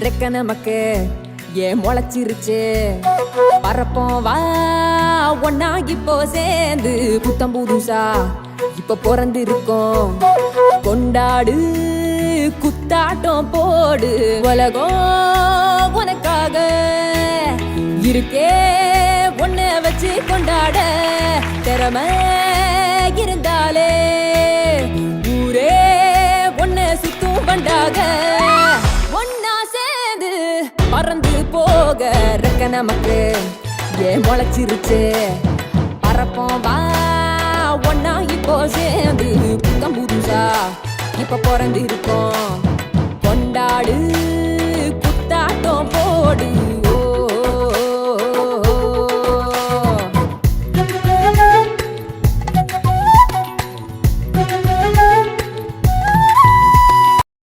ரெக்க நமக்கு ஏன் முளைச்சிருச்சு பறப்போம் வா ஒன்னா இப்போ சேர்ந்து புத்தம் புதுசா இப்ப பிறந்து இருக்கோம் கொண்டாடு குத்தாட்டம் போடு உலகம் உனக்காக இருக்கே ஒன்ன வச்சு கொண்டாட திறமை இருந்தாலே ஊரே ஒன்ன சுத்தும் பண்டாக ஒன்னா சேர்ந்து பறந்து போக ரெக்க நமக்கு ஏன் முளைச்சிருச்சு பறப்போம் வா ஒன்னா இப்போ சேர்ந்து புத்தம் புதுசா இப்ப பிறந்து இருக்கோம் கொண்டாடு குத்தாட்டம் போடு